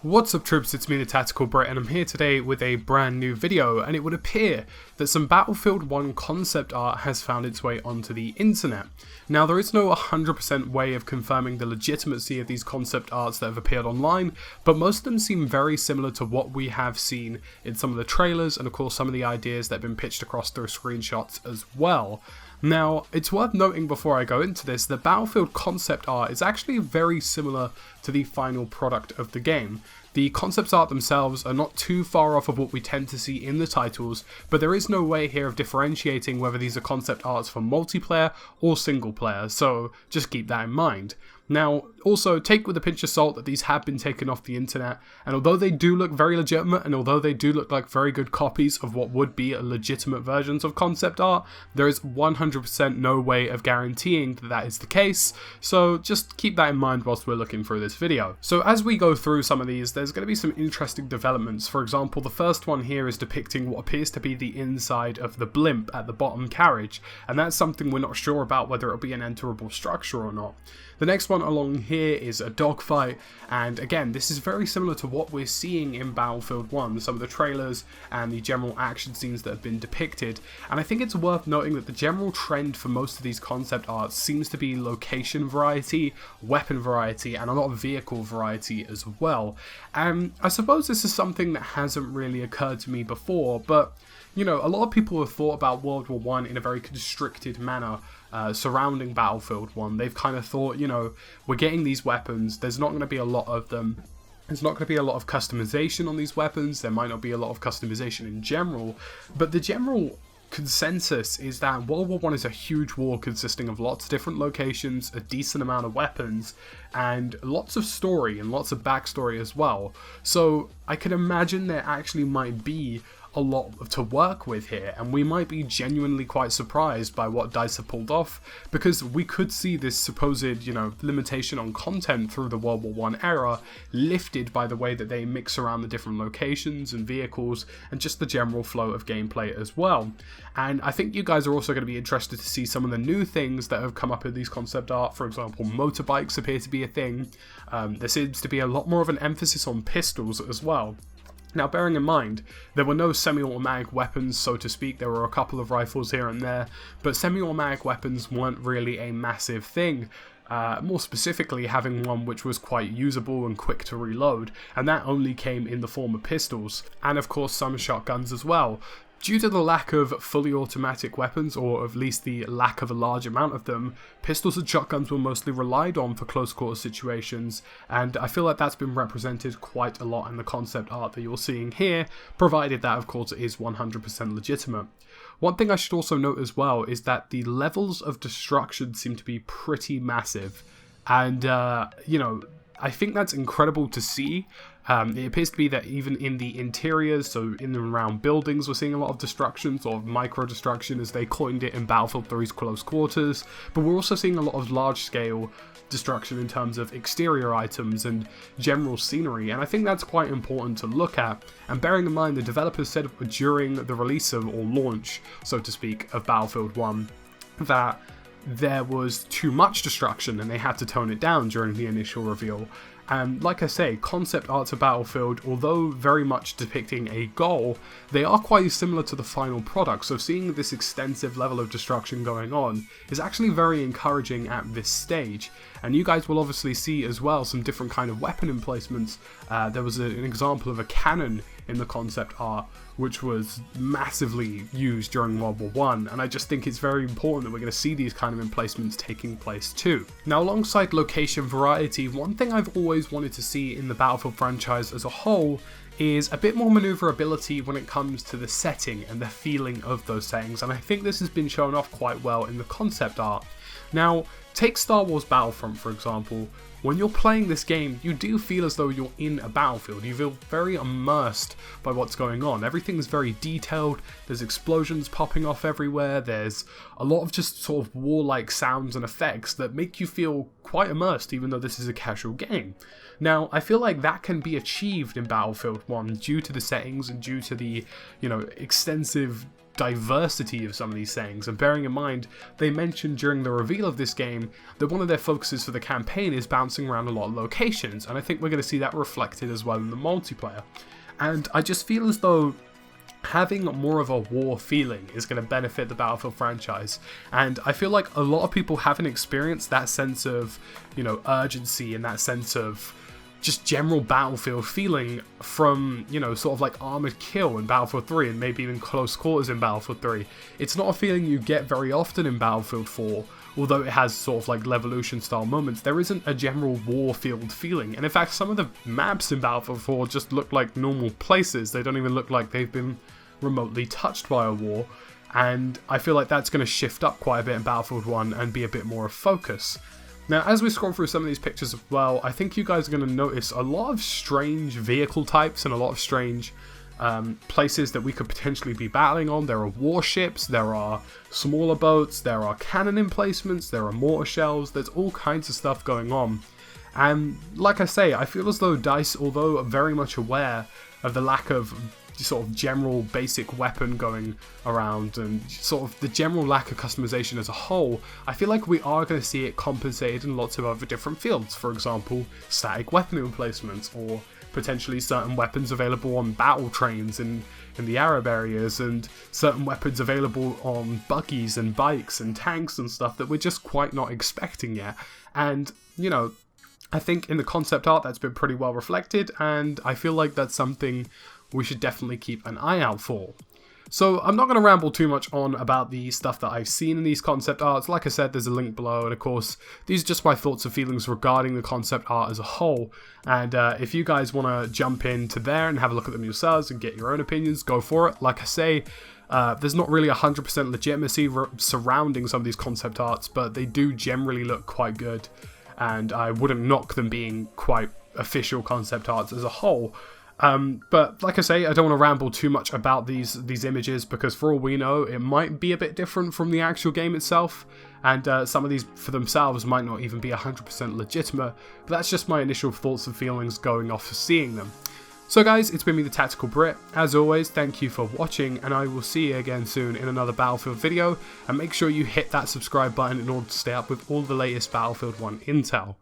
What's up troops, it's me TheTacticalBrit and I'm here today with a brand new video, and it would appear that some Battlefield 1 concept art has found its way onto the internet. Now there is no 100% way of confirming the legitimacy of these concept arts that have appeared online, but most of them seem very similar to what we have seen in some of the trailers and of course some of the ideas that have been pitched across through screenshots as well. Now, it's worth noting before I go into this that Battlefield concept art is actually very similar to the final product of the game. The concept art themselves are not too far off of what we tend to see in the titles, but there is no way here of differentiating whether these are concept arts for multiplayer or single player, so just keep that in mind. Now, also take with a pinch of salt that these have been taken off the internet, and although they do look very legitimate, and although they do look like very good copies of what would be legitimate versions of concept art, there is 100% no way of guaranteeing that that is the case, so just keep that in mind whilst we're looking through this video. So as we go through some of these, there's going to be some interesting developments. For example, the first one here is depicting what appears to be the inside of the blimp at the bottom carriage, and that's something we're not sure about whether it'll be an enterable structure or not. The next one along here is a dogfight, and again this is very similar to what we're seeing in Battlefield 1, some of the trailers and the general action scenes that have been depicted, and I think it's worth noting that the general trend for most of these concept arts seems to be location variety, weapon variety, and a lot of vehicle variety as well. I suppose this is something that hasn't really occurred to me before, but you know, a lot of people have thought about World War I in a very constricted manner surrounding Battlefield 1. They've kind of thought, you know, we're getting these weapons, there's not going to be a lot of them. There's not going to be a lot of customization on these weapons, there might not be a lot of customization in general, but the general consensus is that World War I is a huge war consisting of lots of different locations, a decent amount of weapons, and lots of story and lots of backstory as well. So I can imagine there actually might be a lot to work with here, and we might be genuinely quite surprised by what DICE have pulled off, because we could see this supposed, you know, limitation on content through the World War I era lifted by the way that they mix around the different locations and vehicles and just the general flow of gameplay as well. And I think you guys are also going to be interested to see some of the new things that have come up in these concept art. For example, motorbikes appear to be a thing. There seems to be a lot more of an emphasis on pistols as well. Now, bearing in mind, there were no semi-automatic weapons, so to speak. There were a couple of rifles here and there, but semi-automatic weapons weren't really a massive thing. More specifically, having one which was quite usable and quick to reload, and that only came in the form of pistols, and of course some shotguns as well. Due to the lack of fully automatic weapons, or at least the lack of a large amount of them, pistols and shotguns were mostly relied on for close quarter situations, and I feel like that's been represented quite a lot in the concept art that you're seeing here, provided that of course it is 100% legitimate. One thing I should also note as well is that the levels of destruction seem to be pretty massive, and you know, I think that's incredible to see. It appears to be that even in the interiors, so in and around buildings, we're seeing a lot of destruction, sort of micro-destruction as they coined it in Battlefield 3's Close Quarters, but we're also seeing a lot of large-scale destruction in terms of exterior items and general scenery, and I think that's quite important to look at. And bearing in mind, the developers said during the release of, or launch, so to speak, of Battlefield 1, that there was too much destruction and they had to tone it down during the initial reveal. And like I say, concept arts of Battlefield, although very much depicting a goal, they are quite similar to the final product, so seeing this extensive level of destruction going on is actually very encouraging at this stage. And you guys will obviously see as well some different kind of weapon emplacements. There was an example of a cannon in the concept art, which was massively used during World War I, and I just think it's very important that we're going to see these kind of emplacements taking place too. Now, alongside location variety, one thing I've always wanted to see in the Battlefield franchise as a whole is a bit more maneuverability when it comes to the setting and the feeling of those settings, and I think this has been shown off quite well in the concept art. Now, take Star Wars Battlefront for example. when you're playing this game, you do feel as though you're in a battlefield. You feel very immersed by what's going on. Everything's very detailed, there's explosions popping off everywhere, there's a lot of just sort of warlike sounds and effects that make you feel quite immersed, even though this is a casual game. Now, I feel like that can be achieved in Battlefield 1 due to the settings and due to the, extensive diversity of some of these settings, and bearing in mind they mentioned during the reveal of this game that one of their focuses for the campaign is bouncing around a lot of locations, and I think we're going to see that reflected as well in the multiplayer. And I just feel as though having more of a war feeling is going to benefit the Battlefield franchise, and I feel like a lot of people haven't experienced that sense of urgency and that sense of just general Battlefield feeling from, sort of like Armored Kill in Battlefield 3 and maybe even Close Quarters in Battlefield 3. It's not a feeling you get very often in Battlefield 4, although it has sort of like Levolution style moments. There isn't a general war-field feeling, and in fact some of the maps in Battlefield 4 just look like normal places. They don't even look like they've been remotely touched by a war, and I feel like that's going to shift up quite a bit in Battlefield 1 and be a bit more of focus. Now, as we scroll through some of these pictures as well, I think you guys are going to notice a lot of strange vehicle types and a lot of strange places that we could potentially be battling on. There are warships, there are smaller boats, there are cannon emplacements, there are mortar shells, there's all kinds of stuff going on. And like I say, I feel as though DICE, although very much aware of the lack of sort of general basic weapon going around and sort of the general lack of customization as a whole, I feel like we are going to see it compensated in lots of other different fields. For example, static weapon emplacements, or potentially certain weapons available on battle trains in the Arab areas, and certain weapons available on buggies and bikes and tanks and stuff that we're just quite not expecting yet. And I think in the concept art that's been pretty well reflected, and I feel like that's something we should definitely keep an eye out for. So I'm not going to ramble too much on about the stuff that I've seen in these concept arts. Like I said, there's a link below, and of course these are just my thoughts and feelings regarding the concept art as a whole, and if you guys want to jump into there and have a look at them yourselves and get your own opinions, go for it. Like I say, there's not really 100% legitimacy surrounding some of these concept arts, but they do generally look quite good, and I wouldn't knock them being quite official concept arts as a whole. But like I say, I don't want to ramble too much about these images, because for all we know, it might be a bit different from the actual game itself, and some of these for themselves might not even be 100% legitimate, but that's just my initial thoughts and feelings going off of seeing them. So guys, it's been me, TheTacticalBrit. As always, thank you for watching, and I will see you again soon in another Battlefield video, and make sure you hit that subscribe button in order to stay up with all the latest Battlefield 1 intel.